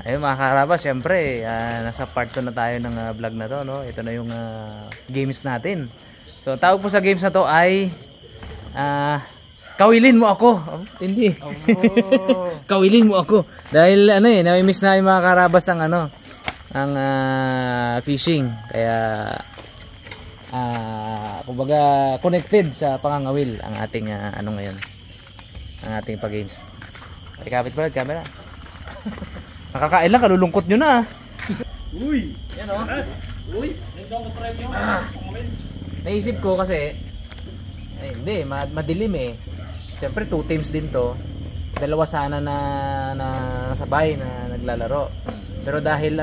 Ayun mga karabas, syempre, nasa part 2 na tayo ng vlog na to, no? Ito na yung games natin. So, tawag po sa games na to ay kawilin mo ako. Hindi. Kawilin mo ako. Dahil nami-miss na yung mga karabas ang fishing. Kaya kumbaga connected sa pangangawil ang ating ngayon. Ang ating pag-games. Ikapit ko lang camera. Nakakain lang, kalulungkot nyo na. Uy! Yan o. Uy! Naisip ko kasi, hindi, madilim eh. Siyempre 2 teams din to. Dalawa sana na sabay na naglalaro. Pero dahil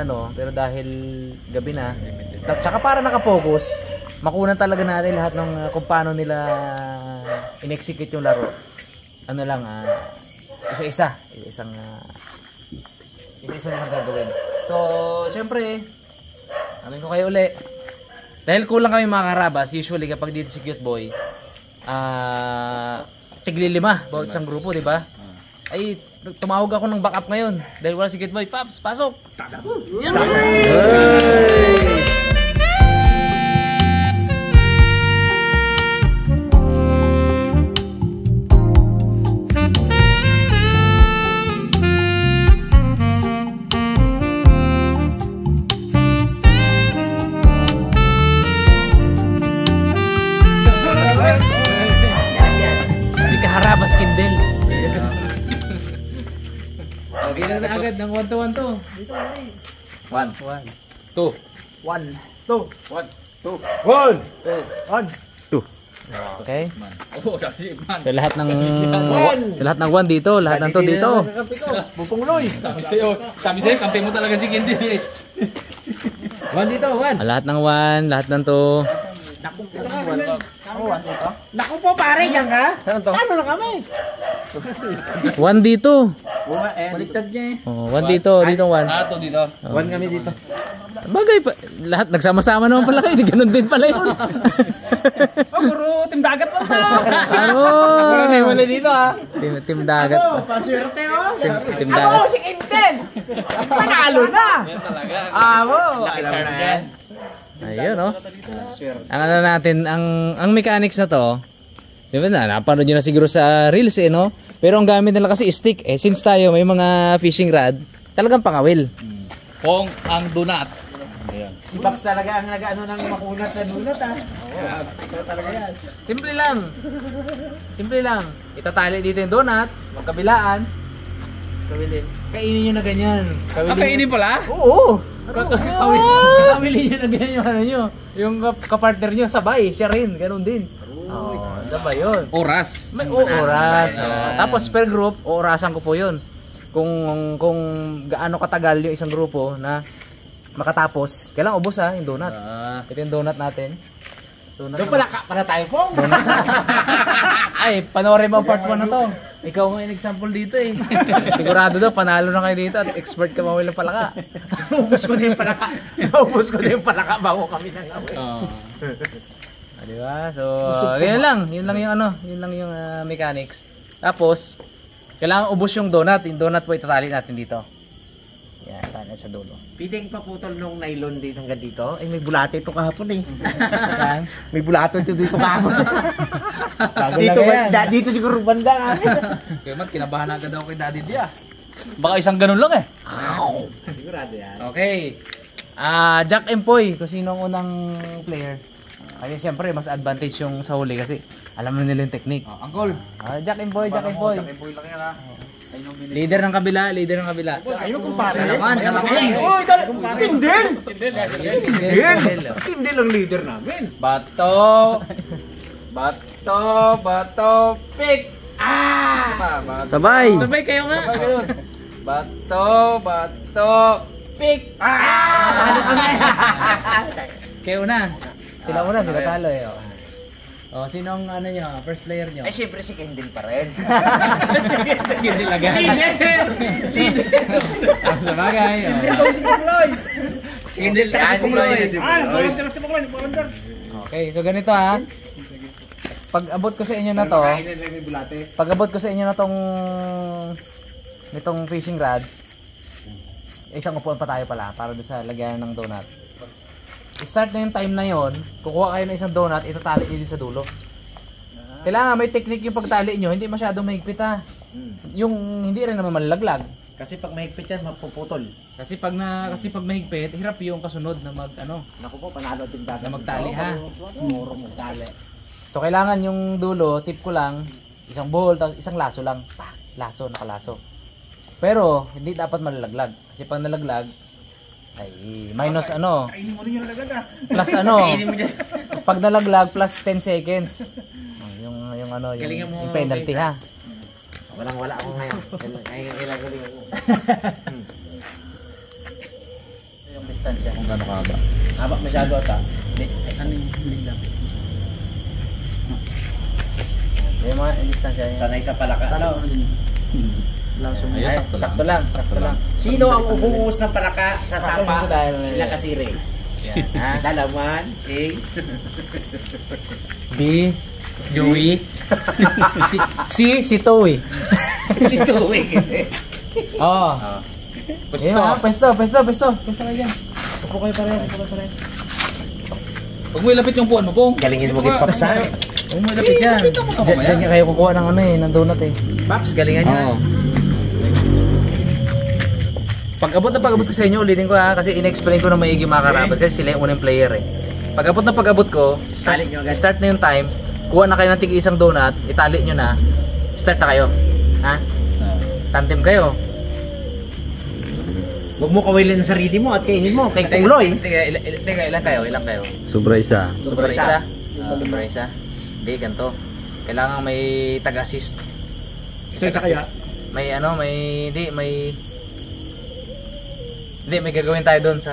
gabi na, tsaka para nakafocus, makunan talaga natin lahat ng kung paano nila in-execute yung laro. Isa-isa nilang gagawin. So, syempre, amin ko kayo uli. Dahil kulang kami mga karabas, usually kapag dito si Cute Boy, tigli 5 bawat isang grupo, di ba? Ay, tumawag ako ng backup ngayon. Dahil wala si Cute Boy, Paps, pasok! Yan! Harabas Kindle. Okay na agad ng 1 to 1 to. 1 2 1 2 1 2 Okay. So lahat ng 1 dito, lahat ng 2 dito. Bupungloy. Sabi sa'yo, kampi mo talaga si Kindle. 1 dito, 1. Lahat ng 1, lahat ng 2. Naku po pare, yan ka? Saan to? Ano na kami? 1 dito. Baliktad niya eh. Oh, 1 dito, dito 1. 2 dito. 1 kami dito. Bagay pa, lahat nagsama-sama naman pala kayo, ganun din pala yun. Puro team dagat pa to. Ano? Wala dito Team dagat. Paswerte oh. Team dagat. Ako si Quinten. Panalo na. Yan talaga. Alam na yan. Ayun, no? Ang natin, ang mechanics na to, di ba napanood nyo na siguro sa reels no? Pero ang gamit nila kasi stick since tayo may mga fishing rod, talagang pangawil. Pong ang donut. Si Paps talaga ang nag-ano ng makunat na donut Ito talaga yan. Simple lang. Itatali dito yung donut, magkabilaan. Kainin nyo na ganyan. Kainin pala? Oo. Kawilin nyo na ganyan yung nyo. Yung kapartner nyo, sabay, siya rin, ganun din. Sabay yun. Oras. May oras. Tapos per group, orasan ko po yun. Kung gaano katagal yung isang grupo na makatapos, kailangan ubos yung donut. Ito yung donut natin. Doon pala tayo po. Ay, panoorin mo ang part 1 na to. Ikaw nga yung example dito eh. Sigurado daw, panalo na kayo dito at expert ka mawil ng palaka. Ubus ko na yung palaka bago kami nang awin. Diba? So, yun lang yung mechanics. Tapos, kailangan ubos yung donut. Yung donut po itatali natin dito. Yan, tali sa dulo. Piting paputol nung nylon din hanggang dito. Ay, may bulate ito kahapon eh. May bulato ito dito kahapon. Dito siguro banda. Kaya mat, kinabahan agad ako kay Daddy Dia. Baka isang ganun lang eh. Sigurado yan. Okay. Jack and Poy, kung sino ang unang player. Kasi siyempre, mas advantage yung sa huli kasi alam na nila yung technique. Uncle. Jack and Poy. Jack and Boy lang yan Leader ng kabila. Ayun kumpare. Dalaman. Kindel! Kindel ang leader namin. Bato, pick! Sabay kayo nga. Bato, pick! Kayo na. Sila talo eh. Sino ang first player nyo? Ay, siyempre si Kindle pa rin. Kindle agad. Leader. Sabagay. Si Kindle tsaka si Pungloy. Okay, so ganito Pag abot ko sa inyo na to, nitong fishing rod, isang upuan pa tayo pala para doon sa lagyan ng donut. I-start na yung time na yon, kukuha kayo ng isang donut, itatali niyo sa dulo. Kailangan may technique yung pagtali nyo, hindi masyadong mahigpit ha. Yung hindi rin naman malalaglag. Kasi pag mahigpit yan, mapuputol. Kasi pag mahigpit, hirap yung kasunod na Naku po, panalo din dati. na magtali ha. Murong magtali. So kailangan yung dulo, tip ko lang, isang bowl, tapos isang laso lang. Laso, nakalaso. Pero hindi dapat malalaglag. Kasi pag nalaglag, ay minus Kainin mo rin yung nalaglag plus Kainin mo dyan. pag nalaglag plus 10 seconds. Yung Galingan mo, yung penalty ha. Walang-wala ako ngayon. Kailangan galing ako. Yung distansya. Kung gano'n ka ba? Habak masyado ata. Hindi lang. Yung mga distansya yun. Sanay sa palaka. Ano? Ayun, sakto lang. Sakto lang. Sino ang ubuhos ng palaka sa Ako sapa? ko dahil Sila kasire. Yan, ha? Dalaman. B. Joey. si Toey. Si Tuwing. Oo. Pwesto. Pesto kayo dyan. Upo kayo pa rin. Huwag mo ilapit yung puwan mo, Pong. Galingin mo kay Paps ha? Huwag mo ilapit yan. Diyan kayo kukuha ng ng donut eh. Paps, galingan niya. Oo. Pag-abot ko sa inyo, ulitin ko ha, kasi in-explain ko na maigi mga karabat kasi sila yung unang player eh. Pag-abot ko, Tali nyo agad. start na yung time, kuha na kayo ng tig isang donut, itali nyo na, start na kayo. Ha? Tandem kayo. Huwag mo kawilin ang sarili mo at kainin mo. Kay Kuloy. Teka, ilan kayo? Sobra isa. Sobra isa. Sobra isa. Hindi, ganito. Kailangan may tag-assist. Isa kaya? May gagawin tayo doon sa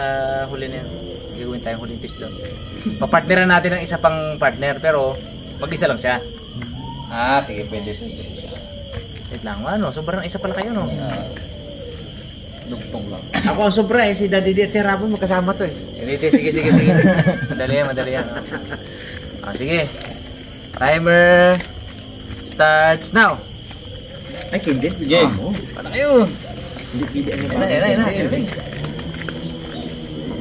huli na yan. May gagawin tayong huling twist doon. Papartneran natin ng isa pang partner, pero mag-isa lang siya. Sige, pwede. Wait lang, sobrang isa pala kayo, no? Dugtong lang. Ako ang sobra si Daddy D at si Rabon magkasama to eh. Sige. Madali yan. Sige. Timer starts now. Ay, hindi. Game. Paano kayo? Hindi pili ang Ayun.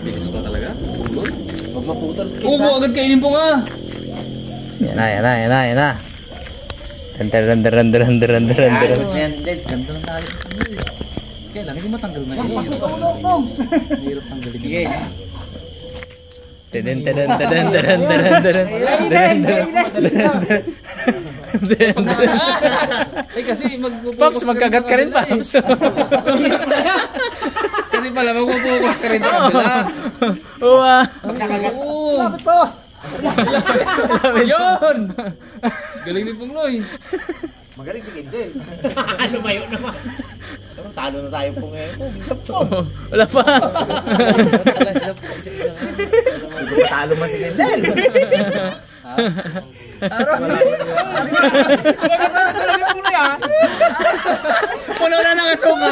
Bilis pa talaga. Pulol. Huwag maputol. Ubo, agad kainin po ka. Yan na. Ayos yan, Del. Ganda ng tali. Kailan, hindi matanggal na yun. Pasok sa ulo, Pong. Hirap tanggalin. Sige. Ay, kasi Pops, magkagat ka rin, Pops. Kasi pala, magpupokus ka rin sa kabila. Magkakagat. Oo. Yun! Galing ni Pungloy. Magaling si Kindel. Lumayo naman. Pero talo na tayo po ngayon. Bisa po. Wala pa. Talo man si Kindel. Puno na ng asuka.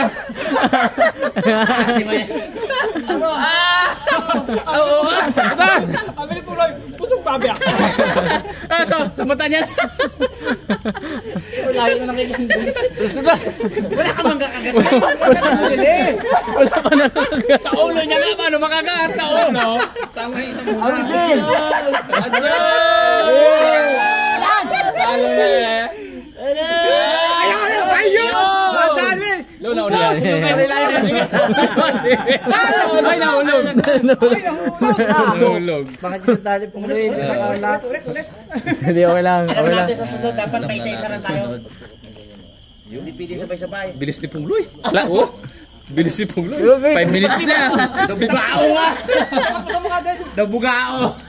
Abili po lang. Pusong babi ako. Sa mata niya. Layo na nakikindel. Wala ka mang kakagat. Wala pa nakagat. Sa ulo niya nga, paano makagat sa ulo? Tama yung isang muna. Aldel! Ayun! Madali! Luna. Ay, nahulog. Nahulog. Bakit isang tali pong rin? Ulit. Hindi, okay lang. Alam natin sa sunod, dapat pa isa-isa rin tayo. Hindi pili sabay-sabay. Bilis ni Pungloy. Bilis ni Pungloy. 5 minutes na. Dabugao nga! Dabugao!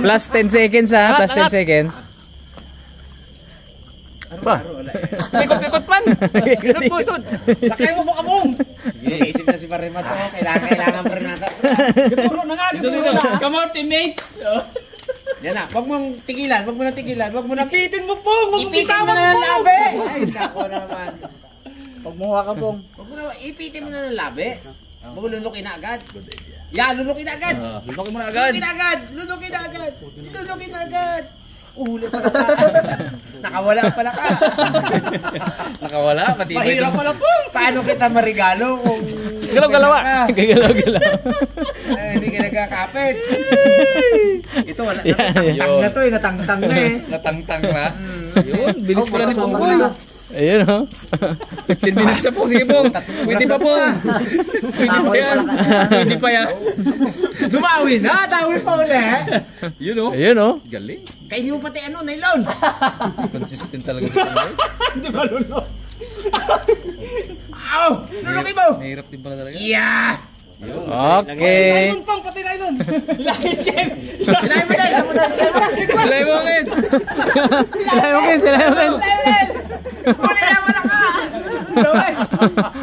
Plus 10 seconds ha. Plus 10 seconds. Ba? Likot man. Likot. Lakay mo mo kamong! Iisip na si Parima to. Kailangan pa rin natin. Gituro na nga! Come on, teammates. Yan na. Huwag mong tigilan. Huwag mo na tigilan. Huwag mo na pitin mo pong! Ipitin mo na ng labi! Ay, nako naman. Pag muha ka pong. Huwag mo na, ipitin mo na ng labi. Huwag mo lunukin na agad. Yan, lunukin na agad. Lunukin mo na agad. Lunukin na agad. Uhuli pala ka. Nakawala pala ka. Nakawala, pati Mahirap pala po. Paano kita marigalo kung Galaw-galaw ah. Galaw-galaw. Hindi ka nagkakapit. Ito wala. Yan, Natangtang na to eh. Natangtang na eh. Natangtang na. Yun, bilis pala ni Pongboy. Ayun oh. 15 minutes na po. Sige po. Pwede pa po. Pwede pa yan. Pwede pa yan. Dumawi na. Tawin pa ulit. Yun o. Ayun oh. Galing. Kaya hindi mo pati ano, nylon. Consistent talaga si Pongboy. Hindi ba lulo? Aw! Lulukin mo! Mahirap din pala talaga. Yeah! Okay. Nylon pang, pati nylon. Lahin mo dahil. Ilay mo, Ken. Sila yung kin. Muli naman ako!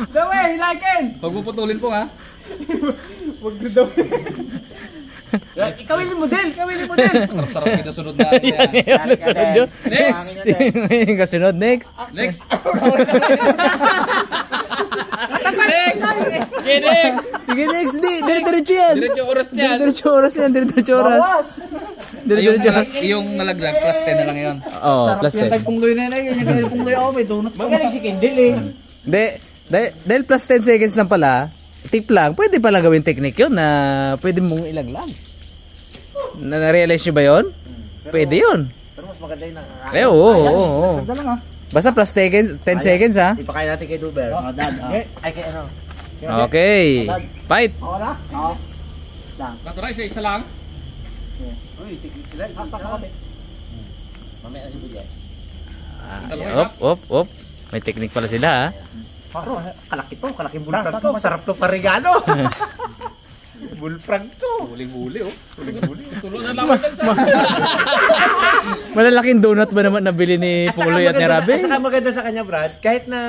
Daway! Hilakin! Huwag mo putulin po ha. Huwag na daway. Kawin yung model! Sarap-sarap kita sunod na. Next. Yung kasunod, next. Next. Next. Okay, next. Sige, next. Diretso yan. Diretso oras niyan. Diretso oras yan. Diretso oras. Yung nalaglag, plus 10 na lang yun. Oo, plus 10. Yung pungloy na yun. Yung kanil pungloy ako, may donut. Magaling si Kendall eh. Dahil plus 10 seconds lang pala, tip lang, pwede pala gawin technique yun na pwede mong ilaglag. Na-realize nyo ba yun? Pwede yun. Pero mas maganda yun. Oo. Basta plus 10 seconds ha. Ipakain natin kay Duber. Ay, kay ano? Okay. Fight. Oo na? Oo. Natural, isa lang. Uy, sila. Mamaya na si Bujay. Op. May technique pala sila ha. Kalaki to, kalaking bullfrog to. Masarap to parigano. Bullfrog to. Huling-huli oh. Huling-huli. Tulo na lang sa. Malalaking donut ba naman nabili ni Puloy at ni Rabi? At saka maganda sa kanya, Brad, kahit na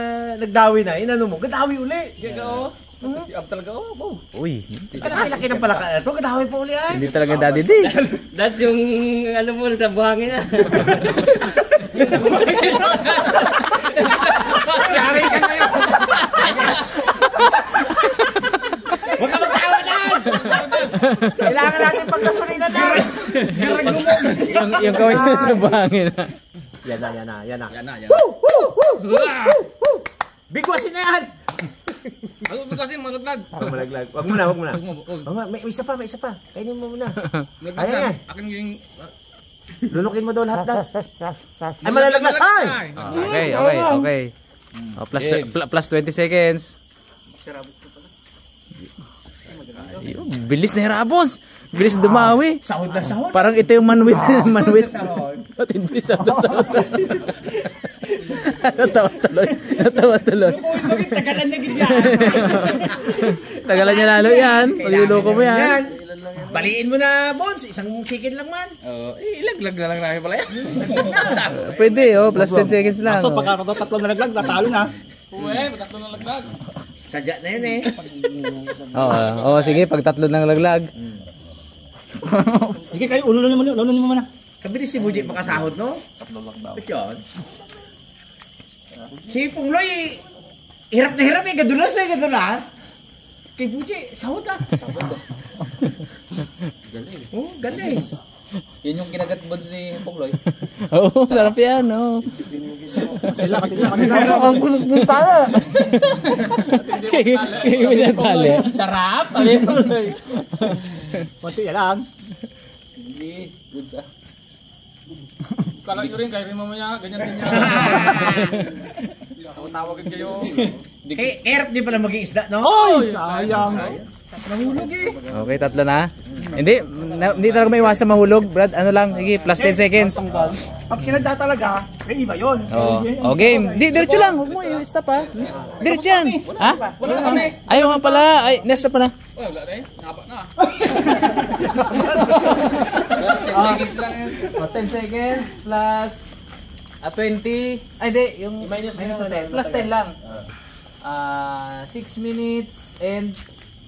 nagdawi na, inano mo, gadawi uli. Gaga oh. Si Ab talaga oh. Wow. Uy, Laki ng palaka. Ito, gadawi pa uli ay. hindi talaga daddy di. That's yung ano mo sa buhangin na. Yari ka na yun. Huwag ka magtawa, Dags! Kailangan natin pagkasulina, Dags! Yung kawin sa buhangin. Yan na. Yan na. Bigwasin na yan! Ano ba kasi malaglag? Huwag malaglag. Huwag muna. Huwag mo. May isa pa. Kainin mo muna. Malaglag Ayan na. yan. Akin yung... Lulukin mo daw lahat, Dags. Ay, malalaglag. Ay! Okay. Oh, plus 20 seconds. Ayun, bilis na Rabons. Bilis dumawi. Sahod na sahod. Parang ito yung man with. Sahod. Bilis sahod. Natawa tuloy. Tagalan na ganyan. Tagalan niya lalo yan. Pagluloko mo yan. Baliin mo na, Bones. Isang second lang man. Oo. Ilaglag na lang namin pala yan. Pwede plus 10 seconds lang. So pagka tatlo na naglag, natalo na. Uwe, matakto na laglag. Sadya na yun eh. Oo, sige, pag tatlo nang laglag. Sige kayo, ulunin mo muna. Kabilis si Bujik makasahod, no? Ba't yun? Si Pungloy, hirap na hirap eh. Gadulas. Kay Bujik, sahod na. Galing. Oh, galing. Yan yung kinagat bonds ni Pongloy. Oo, sarap yan. Ang kulog pala. Kaya tali. Sarap! Pati yan lang. Hindi. Good sa. Kala nyo rin, kaya rin mamaya, ganyan din yan. Tawagin kayo. Hirap din pala maging isda, no? Oy! Sayang. Nahulog eh. Okay, tatlo na. Hindi talaga may iwasan mahulog, Brad. Ano lang, sige, plus 10 seconds. Pag sinadya talaga, may iba yun. Oh, game. Diretso lang, huwag mo i-stop ha. Diretso yan. Ha? Ayaw nga pala. Ay, nesta pa na. Oh, wala rin. Naba na. 10 seconds lang yan. 10 seconds plus 20. Ay, di. Yung minus 10. Plus 10 lang. 6 minutes and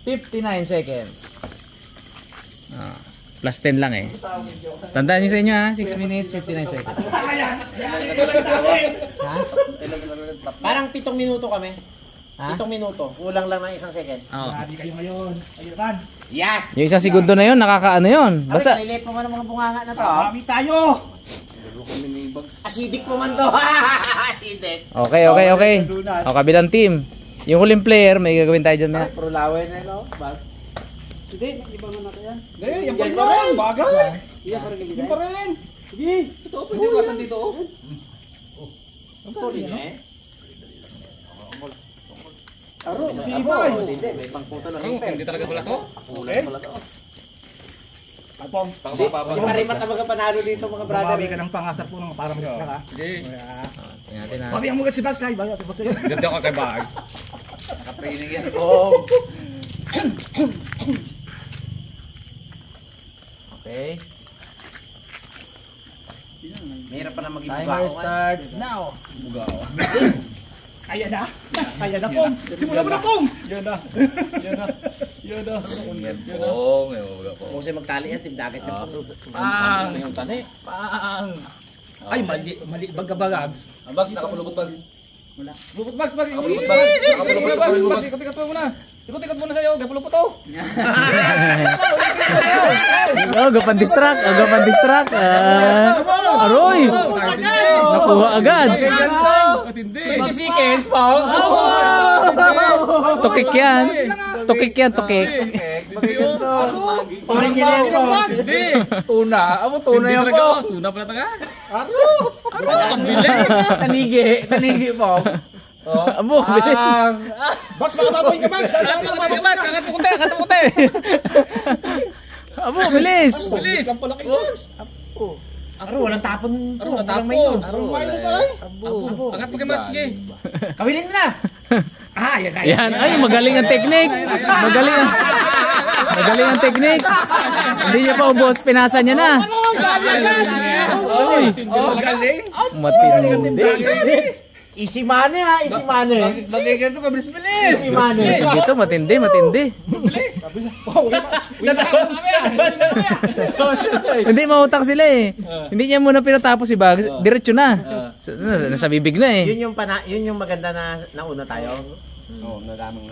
59 seconds. Plus 10 lang eh. Tandaan nyo sa inyo ha. 6 minutes, 59 seconds. Ha? Parang 7 minuto kami. Ha? 7 minuto. Kulang lang ng 1 second. Oo. Grabe kayo ngayon. Ayun man. Yan! Yung isang segundo na yun, nakakaano yun. Basta, Lilit mo man ang mga bunganga na to. Marami tayo. Acidic po man to. Acidic. okay. O, kabilang team. Yung huling player, may gagawin tayo dyan na. Pro laway na no? Bag. Hindi, iba mo natin yan. Hindi, yan pa rin. Bagay. Yan pa rin. Sige. Ito, pwede kasan dito oh. Ang tuloy niya eh. Aro, Hindi, may pangputo lang. Hindi talaga pala to. ulit. Pong, Si Marimat na magkapanalo dito mga brother. babawi ka ng pangasar po ng para mag-snack ha. Sige. Tingnan natin na. Babawihan mo agad si Bags, ay. Babawihan mo agad. Ganda ko kay Bags. Nakatraining yan. Okay. Mahirap pa na maging Timer bugawan. starts now. Kaya na. Kaya na, Pong. Simula mo na, Pong. Yan na. Pong. Kung siya magtali yan, team dagat yan. Pang. Yung tani. Pang. Ay, mali bagabagags. Ang Bags, nakapulubot Bags. Wala. Lupot Bags, Bags. Nakapulubot Bags. Nakapulubot Bags. Bags, ikot-ikot muna. Ikot-ikot muna sa'yo. Kapulubot to. Oh, gapan distract. Oh, gapan distract. Aroy! Nakuha agad. Matindi. Magsikis pa. Tukik yan. Tukik yan, tukik. Tuloy niya rin po. Hindi. Tuna. Amo tuna yan po. Tuna pala taga. Tanigi. Tanigi po. Abo, bilis. Bags, makababoy ka, Bags. Kangat pukunti. Kangat pukunti. Abo, bilis. Bilis. Ang palaki, Bags. Aro, walang tapon. Aro, natapos. Minus ay. Angat mo kay Mat. Sige. Kawilin mo na. Ah, yan. Yan, ay magaling ang technique. Magaling ang technique. Hindi niya pa ubos, pinasa niya na. Oy, Galing. matindi. Easy money ha, easy money. Bagay ka ito, kabilis-bilis. Easy money. Dito matindi. Bilis. Natawa kami yan. Hindi mautang sila eh. Hindi niya muna pinatapos si Bags, diretso na. Nasa bibig na eh. Yun yung maganda na nauna tayo. Oo,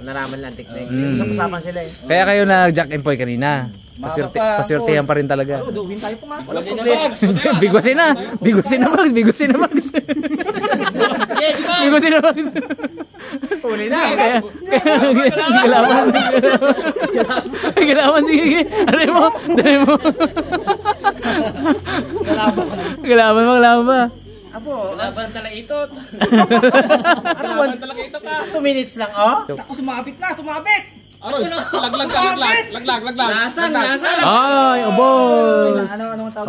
naraman lang technique. Usap-usapan sila eh. Kaya kayo nag-jack and poy kanina. Pasurtihan pa rin talaga. Duwin tayo po nga. Wala siya na Bags. Bigwasin na. Bigwasin na Bags. Bigwasin na Bags. Huli na. Kaya galaman sige. Aray mo. Galaman ba? Apo, Laban tala itot. ano once? 2 minutes lang oh. Ako sumabit na, sumabit. Aroy, laglag. Lasan. Ay, obos.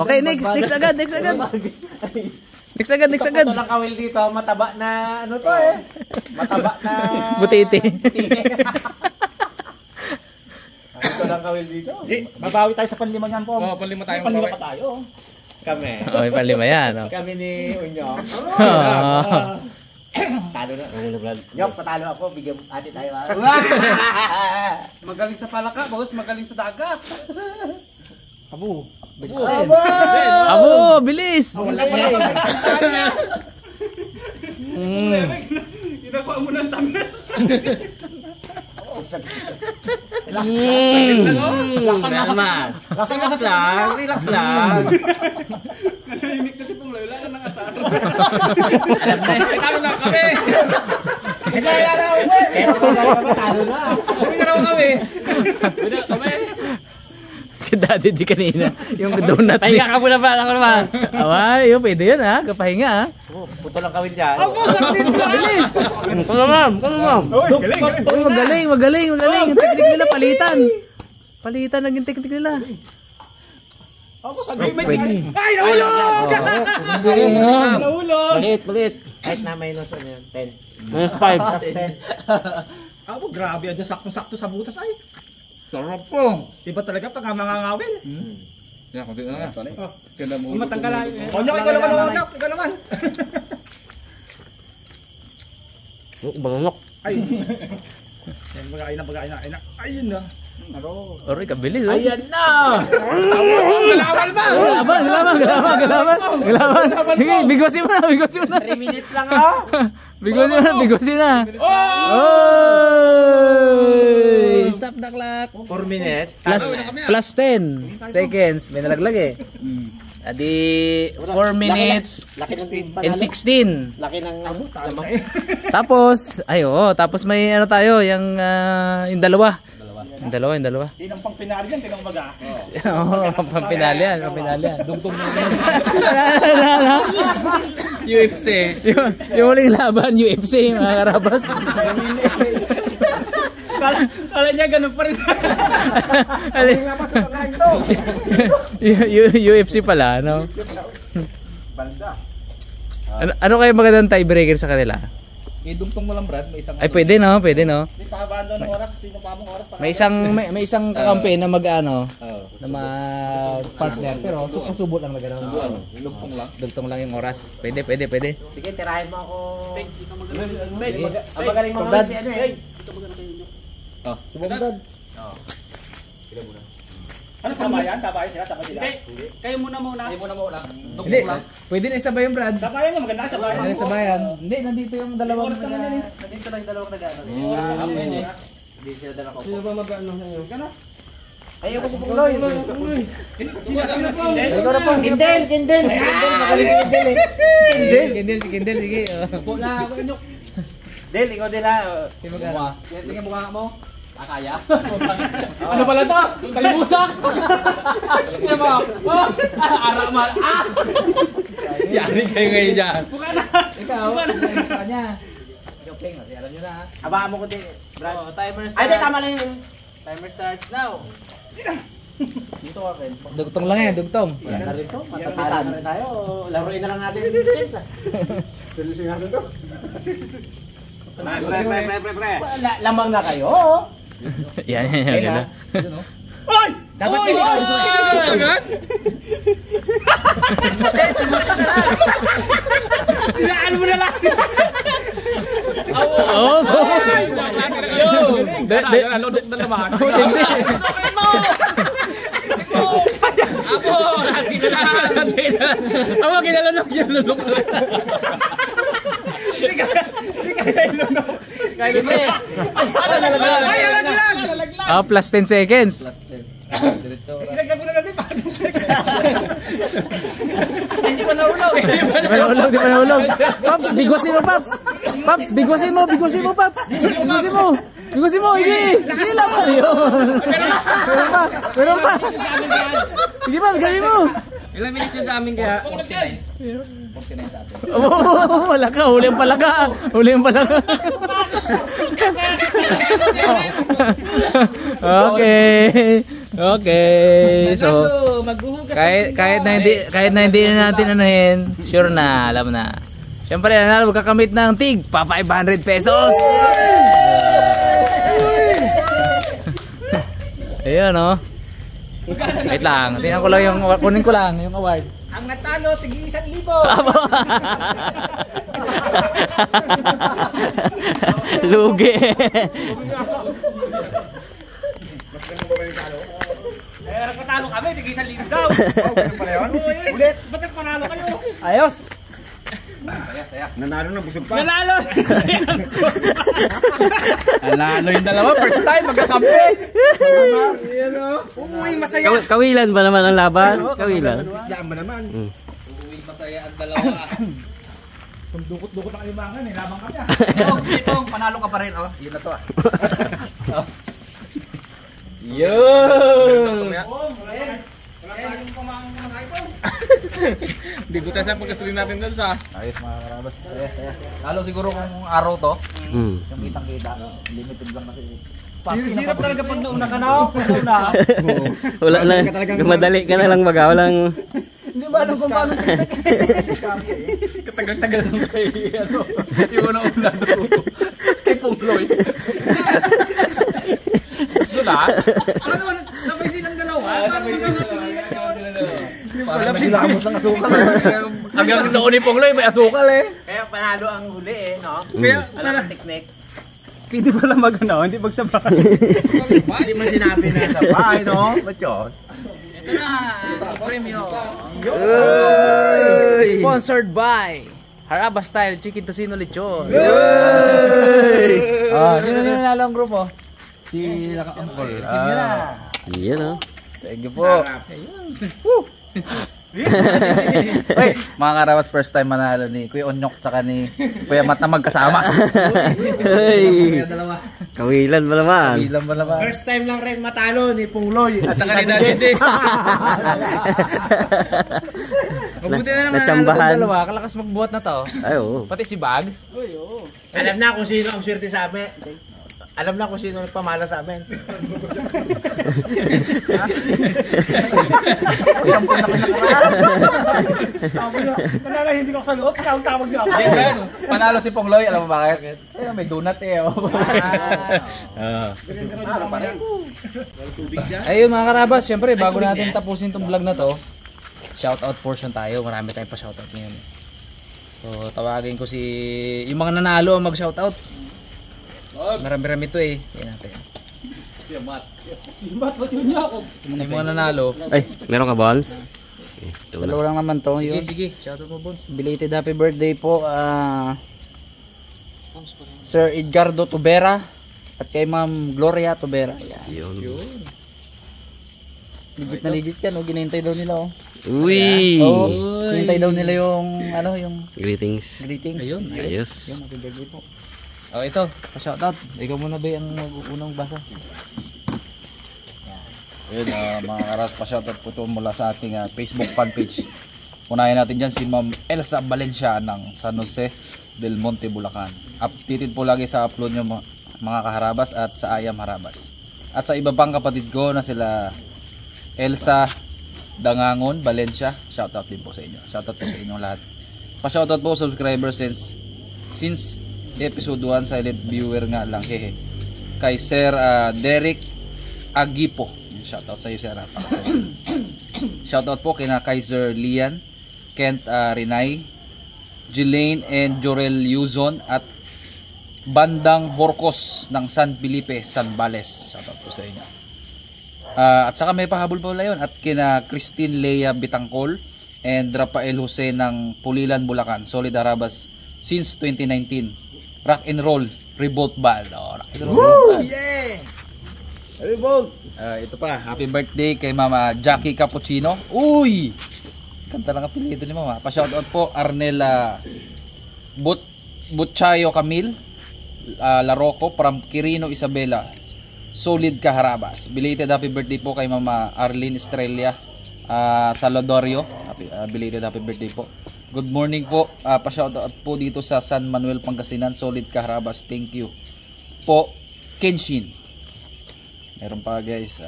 Okay, next agad. Next agad. Ito lang kawil dito, mataba na ano to eh. Mataba na Butiti. Ito lang kawil dito. Babawi tayo sa panlima niyan, Pong. Oh, panlima tayo. Panlima pa tayo. Kami. Okay, palima yan. Kami ni Unyong. Talo na. Nyok, patalo ako. Bigyan ate tayo. Magaling sa palaka, boss. Magaling sa dagat. Abo. Abo, bilis. Wala pa Ginagawa mo ng tamis. Relax lang. Nanahimik kasi Pong Lola ka ng asar. Talo na kami. Talo na. Wala kami. Dati di kanina. Yung donut. Pahinga ka muna ba? Ako naman. Away, yun, pwede yun ha. Kapahinga ha. Puto lang kawil dyan. Bilis. Kamamam. Uy, Magaling. Yung teknik nila, palitan naging teknik nila. Ako sa game. Pwede. Ay, nahulog! Nahulog! Malit. kahit na minus ano yun, 10. Minus 5. Plus 10. Ako, grabe. Adyo sakto-sakto sa butas ay. Sarap po. Iba talaga pag mangangawil. Yan, kunti na nga. Oh. Kaya mo. Matanggalay. Onyok, ikaw naman, Onyok. Ikaw naman. Bangunok. Ay. Yan, pagkain na. Ayun na. Oray, kabilis. Ayan na! Galawan ba? Galaban. Sige, bigwasin mo na. 3 minutes lang ako. Bigwasin na. Oh! Stop the clock. 4 minutes. Plus 10 seconds. May nalaglag eh. Adi 4 minutes Laki ng and 16. Laki ng ano? Tapos, tapos may ano tayo, yung dalawa. Yung dalawa. Tinang pang pinali yan, tinang baga. Oo, pampinali yan. Dugtong na yan. UFC. Yung huling laban, UFC, mga karabas. Kala niya ganun pa rin. UFC pala, no? Ano kayo magandang tiebreaker sa kanila? Idugtong mo lang Brad, may isang Ay pwede no. Hindi pahabaan daw ng oras, sino pa mong oras para. May isang kakampi na na partner pero subo lang na gano'n. Dugtong lang yung oras. Pwede. Sige, tirahin mo ako. Ang magaling mga si ano eh. Oh. Subong. Ano sabayan? Sabay sila? Kayo muna. Ay mo na mo lang. Hindi, pwede na isabay yung Brad. Sabayan nga, maganda sabayan. Pwede sabayan. Hindi, nandito yung dalawang Oras ka na yan eh. nandito lang yung dalawang nag-ano. Hindi sila dalawa ko. Sino ba mag-ano sa'yo? Gana? Ayoko si Pungloy. Sino po? Ikaw na po. Kindel. Magaling si Kindel eh. Si Kendall, sige. Upo na ako inyok. Del, ikaw din ha. Tingnan mukha mo. Kaya? Ano pala to? Kalimusak! Tingnan mo! Oh! Ara man! Ah! Yari kayo ngayon dyan. Ikaw, sa kanya. Okay, alam nyo na ha. Habaan mo ko din. Brad. Timer Ay, di, tama lang yun. Timer starts now. Dito ka, friend. Dugtong lang yan, dugtong. Yan na rin to. Matatalan na rin tayo. Laruin na lang natin yung tensa. Seryoso natin to. Pre. Lamang na kayo. Yan. Oy! Dapat agad? Tinaan mo na lang! Oo! Yo! Lodot na naman. Abo! Hati na lang! Abo, kinalunok yan. Lulok na lang. Hindi kaya ilunok. Kaya Ah, plus 10 seconds. Ilagay mo na natin pa. Hindi pa nahulog. Di pa nahulog. Paps, bigwasin mo, Paps. Paps, bigwasin mo, Paps. Bigwasin mo, hindi. Hindi lang pa yun. Meron pa. Sige pa, galing mo. Ilang minutes yun sa amin kaya? 49. 49 dati. Oh, wala ka. Huli yung palaga. Okay. So, kahit na hindi na natin anuhin, sure na, alam na. Siyempre, magkakamit ng tig pa 500 pesos. Ayun, no. Wait lang, tingnan ko lang kunin ko lang yung award. Ang natalo, tigil 1,000. Lugi. Nagpatalo kami, tigil 1,000 daw. Ganun pala yun? Ulit, ba't nagpanalo kayo? Ayos. Nanalo na, busog pa. Nanalo! Nanalo yung dalawa, first time magkakampi. Uy, masaya. Kawilan ba naman ang laban? Kawilan. Islaan ba naman? Uy, masaya ang dalawa. Kung dukot-dukot ng limangan, labang kami ah. Itong, panalo ka pa rin. Oh, yun na to ah. Yun. Hindi ko tayo sa pagkasulim natin doon sa. Ayos mga karabas. Saya. Lalo siguro kung araw to, yung kitang-kita. Limited lang kasi. Hirap talaga pag nauna ka na ako. Wala na. Madali ka na lang baga. Walang... Hindi ba alam kung paano Katagal-tagal lang kay ano. Yung una-una doon. Kay Pungloy. Doon ah. Ano? Sabay silang dalawa? Parang nagilamos ng asukal. Hanggang noon ni Pongloy may asukal eh. Kaya panalo ang huli eh, no? Kaya, Alam ang technique. pwede pala mag-ano, hindi magsabay. Hindi mo sinabi na sa bahay, no? Ba't yun? Ito na, premium. Sponsored by Haraba Style Chicken Tocino Lechon. Sino nanalo ang grupo? Si Laka-Angkol. Sige na. Iyan o. Thank you po. Hey, mga karabas, first time manalo ni Kuya Onyok tsaka ni Kuya Mat na magkasama. Hey. Kawilan ba naman? Bilang ba naman? First time lang rin matalo ni Pungloy. At saka ni Daddy. Mabuti na naman Natsambahan. Dalawa, kalakas magbuhat na to. Ay, oo. Pati si Bags. Alam na kung sino ang swerte sa amin. Alam na kung sino nagpamala sa amin. Hindi ko sa loob, tawag niyo ako. Yan, panalo si Pongloy, alam mo bakit? Eh, may donut eh. Oh. Ayun mga karabas, syempre bago natin tapusin tong vlog na to, shoutout portion tayo. Marami tayong pa-shoutout ngayon. So, tawagin ko si yung mga nanalo ang mag-shoutout. Marami-rami to eh. Yan natin. Ba't yun niya ako? Yung mga nanalo. Ay, meron ka, Bonds? Ito na. Dalawa lang naman to. Sige, Yun. sige. Shoutout mo, Bones. Belated happy birthday po. Sir Edgardo Tubera. At kay Ma'am Gloria Tubera. Yan. Yun. Legit na legit yan. Oh. Ginintay daw nila. Oh. Uy! Oh, ginintay daw nila yung ano yung Greetings. greetings. Ayun. Ayos. Yun, happy birthday po. Oh, ito. Pa-shoutout. Ikaw muna ba ang unang basa? Ayun, mga karas, pa-shoutout po ito mula sa ating Facebook fan page. Unahin natin dyan si Ma'am Elsa Valencia ng San Jose del Monte, Bulacan. Updated po lagi sa upload nyo mga kaharabas at sa Ayam Harabas. At sa iba pang kapatid ko na sila Elsa Dangangon Valencia, shoutout din po sa inyo. Shoutout po sa inyong lahat. Pa-shoutout po subscribers since episode 1, silent viewer nga lang, hehe. Kay Sir Derek Agipo. Shoutout sa iyo, Sir. Shoutout po kina Kaiser Lian, Kent Rinay, Jelaine and Jorel Yuzon at Bandang Horcos ng San Felipe, San Bales. Shoutout po sa inyo. At saka may pahabol pa wala yun. At kina Christine Lea Bitangkol and Rafael Jose ng Pulilan, Bulacan. Solid Harabas since 2019. Rock and Roll Revolt Band. Oh, rock and roll. Woo! Yeah! Revolt! Ito pa, happy birthday kay Mama Jackie Cappuccino. Uy! Kanta lang apelido ni Mama. Pa-shoutout po Arnela Butchayo Camille Laroco from Quirino, Isabela. Solid Kaharabas. Belated happy birthday po kay Mama Arlene Estrella Saladorio. Belated happy birthday po. Good morning po. Pa-shoutout po dito sa San Manuel, Pangasinan. Solid Kaharabas. Thank you po, Kenshin. Meron pa guys.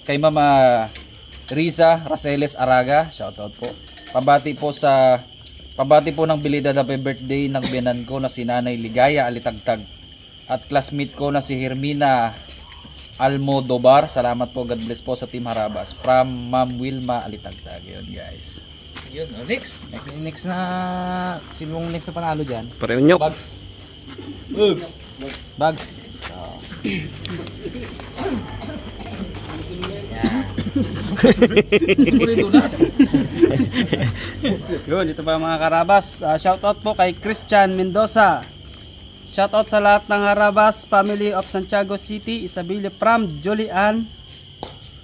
Kay Mama Risa Raceles Araga. Shoutout po. Pabati po ng belated happy birthday ng biyanan ko na si Nanay Ligaya Alitagtag. At classmate ko na si Hermina Almodobar. Salamat po. God bless po sa Team Harabas. From Ma'am Wilma Alitagtag. Yun guys. Yun. Next. Next na... Sinong next na panalo dyan? Pareho nyo. Bags. Bags. Yun, ito ba mga Karabas? Shoutout po kay Christian Mendoza. Shoutout sa lahat ng Harabas family of Santiago City, Isabela Pram, Julian,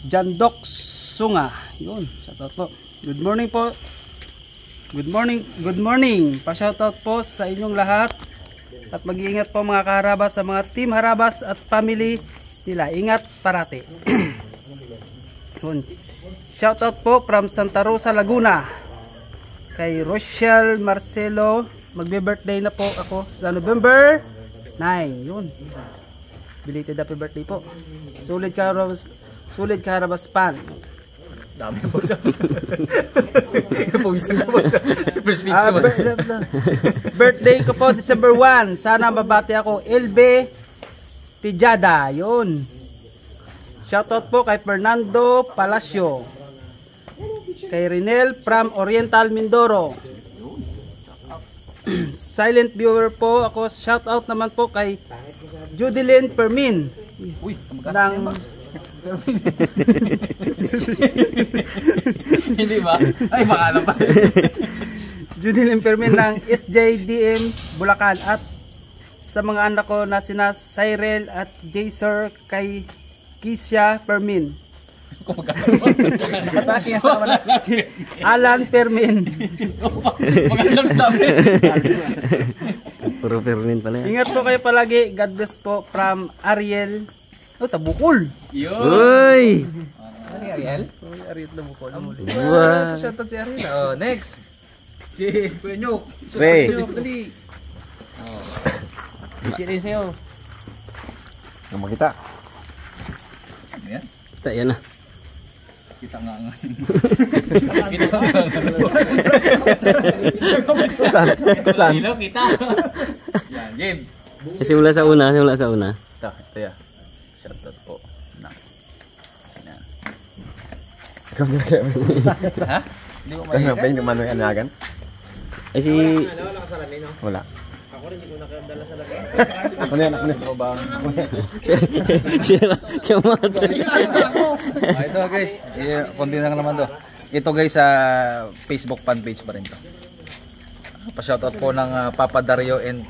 Jandox Sunga. Yun, shoutout po. Good morning po. Good morning. Pa-shoutout po sa inyong lahat. At mag-iingat po mga Kaharabas sa mga Team Harabas at family nila. Ingat parati. Yun. Shoutout po from Santa Rosa, Laguna. Kay Rochelle Marcelo. Magbe-birthday na po ako sa November 9. Yun. Belated happy birthday po. Solid Kaharabas fan. Dami po siya. Puwisan na po. First speech ko. Birthday ko po December 1. Sana mabati ako. LB Tijada. Yun. Shoutout po kay Fernando Palacio. Kay Rinel from Oriental Mindoro. Silent viewer po ako. Shoutout naman po kay Judilyn Permin. Uy, ng hindi ba? Ay, baka pa. Judilyn Permin ng SJDM Bulacan. At sa mga anak ko na sina Cyril at Jaser kay Kisha Permin. Atake asawa na. Alan Permin. Magandang dami. Puro Fermin pala yan. Ingat po kayo palagi. God bless po from Ariel. Oh, Tabukol. Yun. Uy! Ano yung Ariel? Ariel Tabukol. Wow! Shoutout si Ariel. Oh, next. Si Kuya Nyok. Pre. Nyok, dali. Oh. Bisi rin sa'yo. Nang makita. Ano yan? Ito, yan na. Kita nga nga. Saan? Hello, kita. Yan, game. Simula sa una, simula sa una. Ito ya. Shoutout po. Na. Yan. Ikaw na kaya. Ha? Hindi mo Kaya mahiga? yung manoy anagan? Ay si... Wala. Ako rin hindi ko nakadala sa labi. Ano yan? Ano Ano ba? Sira. Kamatay. Ito guys. Konti na naman to. Ito guys sa Facebook fan page pa rin to. Pa-shoutout po ng Papa Dario and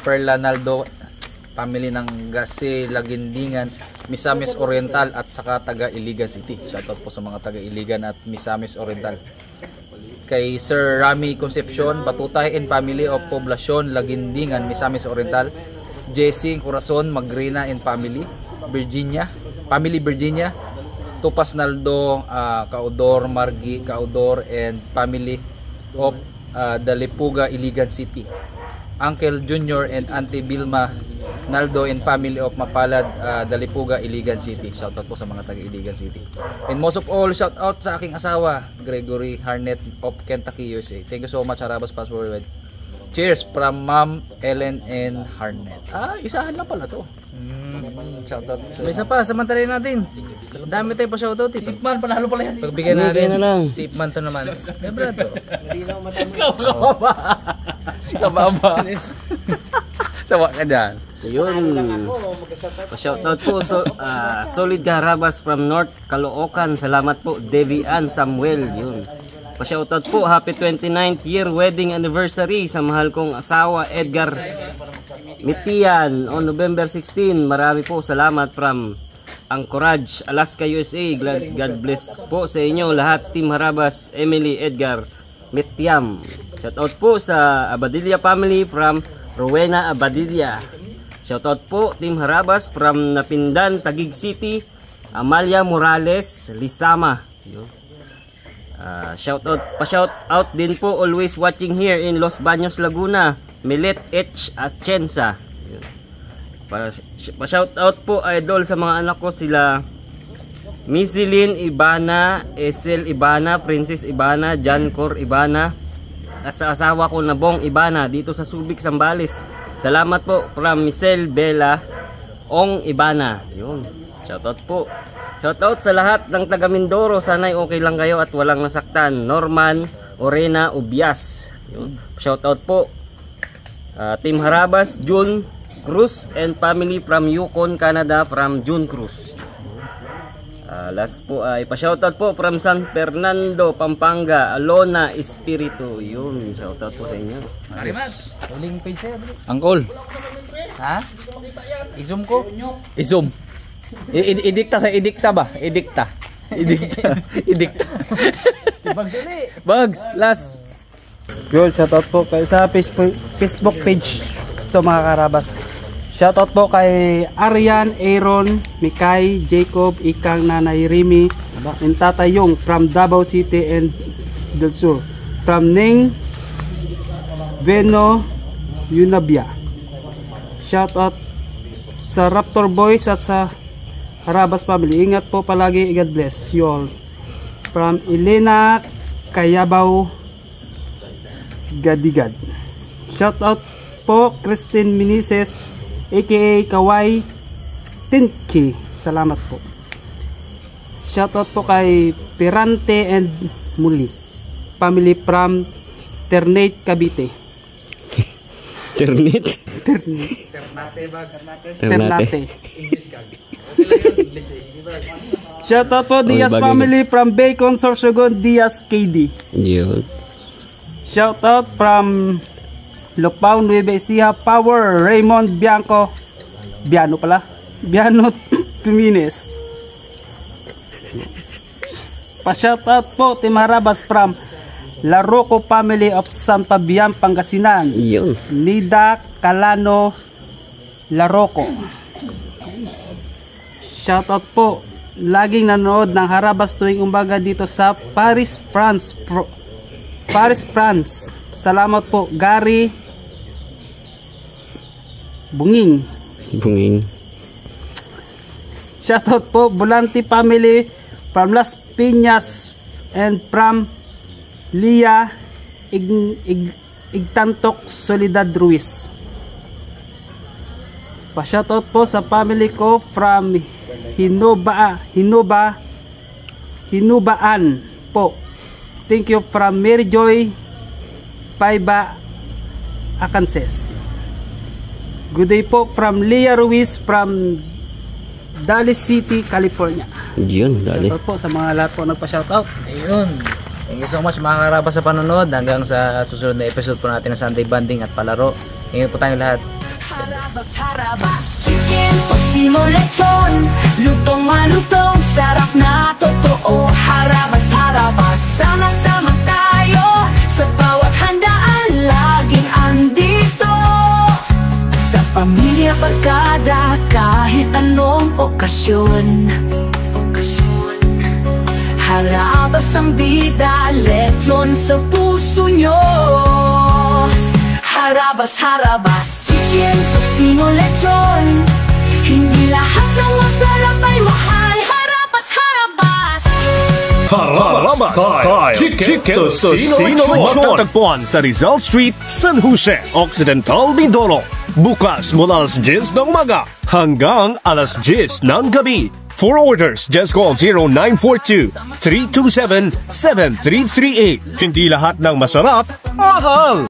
Perla Naldo, family ng Gase, Lagindingan, Misamis Oriental at saka taga Iligan City. Shoutout po sa mga taga Iligan at Misamis Oriental. Kay Sir Rami Concepcion, Batutay and family of Poblacion, Lagindingan, Misamis Oriental. Jesse Corazon, Magrina and family, Virginia, family Virginia. Tupas Naldo, Caudor, Margi, Caudor and family of Dalipuga, Iligan City. Uncle Junior and Auntie Vilma Naldo and family of Mapalad, Dalipuga, Iligan City. Shoutout po sa mga taga Iligan City. And most of all, shoutout sa aking asawa, Gregory Harnett of Kentucky, USA. Thank you so much, Harabas Pass Worldwide. Cheers from Ma'am Ellen and Harnett. Isahan lang pala to. Shoutout. May isa pa, samantalayin natin. Dami tayo pa shoutout ito. Si Ipman, panalo pala yan. Pagbigyan Bigyan natin. na lang. Si Ipman to naman. Eh, brado. Kababa. Kababa. Sawa ka dyan. Yun. Pa-shoutout po. Solid Harabas from North Caloocan. Salamat po. Devian Samuel. Yun. Pa-shoutout po. Happy 29th year wedding anniversary sa mahal kong asawa Edgar Mitian on November 16. Marami po salamat from Anchorage, Alaska, USA. God bless po sa inyo lahat. Team Harabas, Emily, Edgar, Mitiam. Shoutout po sa Abadilla family from Rowena, Abadilla. Shoutout po Team Harabas from Napindan, Taguig City, Amalia Morales, Lisama. Pa-shoutout din po always watching here in Los Baños, Laguna, Milet H. Atienza. Pa-shoutout po idol sa mga anak ko sila Misilin Ibana, Esel Ibana, Princess Ibana, Jancor Ibana at sa asawa ko na Bong Ibana dito sa Subic, Zambales. Salamat po from Michelle Bella Ong Ibana. Yun. Shoutout po. Shoutout sa lahat ng taga Mindoro. Sana'y okay lang kayo at walang nasaktan. Norman Orena Ubias. Yun. Shoutout po. Team Harabas, June Cruz and family from Yukon, Canada from June Cruz. Last po ay pa-shoutout po from San Fernando, Pampanga, Alona Espiritu. Yun, shoutout po sa inyo. Arimas. Huling page sa'yo, bro. Angkol. Ha? I-zoom ko. I-zoom. Idikta sa idikta ba? Idikta. Idikta. Idikta. Bags ulit. Bugs, last. Yun, shoutout po kay sa Facebook page ito mga Karabas. Shoutout po kay Arian, Aaron, Mikay, Jacob, Ikang, Nanay Rimi, and Tatay Yung from Davao City and Del Sur. From Ning Veno Yunabia. Shoutout sa Raptor Boys at sa Harabas family. Ingat po palagi. God bless you all. From Elena Kayabaw Gadigad. Shoutout po Christine Minises aka Kawai Tinki. Salamat po. Shoutout po kay Pirante and Muli family from Ternate, Cavite. Ternate? Ternate. Shoutout po Diaz bagay family from Bacon, Sorsogon, Diaz KD. Yun. Shoutout from Lupao, Nueva Ecija, Power, Raymond Bianco, Biano Tumines. Pa-shoutout po Team Harabas from Laroco family of San Fabian, Pangasinan. Yun. Nida Calano Laroco. Shoutout po. Laging nanonood ng Harabas tuwing umaga dito sa Paris, France. Paris, France. Salamat po, Gary Bunging. Shoutout po, Volante family from Las Piñas and from Lia Igtantok, Soledad Ruiz. Pa-shoutout po sa family ko from Hinubaan po. Thank you from Mary Joy Paiba, Arkansas. Good day po from Leah Ruiz from Dallas City, California. Yun, dali. Shoutout po sa mga lahat po nagpa-shoutout. Ayun. Thank you so much mga Karabas sa panonood. Hanggang sa susunod na episode po natin ng Sunday Banding at palaro. Ingat po tayong lahat. Harabas, harabas, chicken, tosino, lechon, lutong malutong, sarap na totoo. Harabas, harabas, sama-sama tayo, sa bawat handaan, laging andito. Sa pamilya, barkada, kahit anong okasyon. Harabas ang bida, lechon sa puso nyo. Harabas, harabas, chicken, tosino, lechon, hindi lahat ng masarap ay mahal. Harabas, harabas. Harabas Style Chicken Tosino matatagpuan sa Rizal Street, San Jose, Occidental, Mindoro. Bukas mula alas 10 ng umaga hanggang alas 10 ng gabi. For orders, just call 0942-327-7338. Hindi lahat ng masarap, mahal!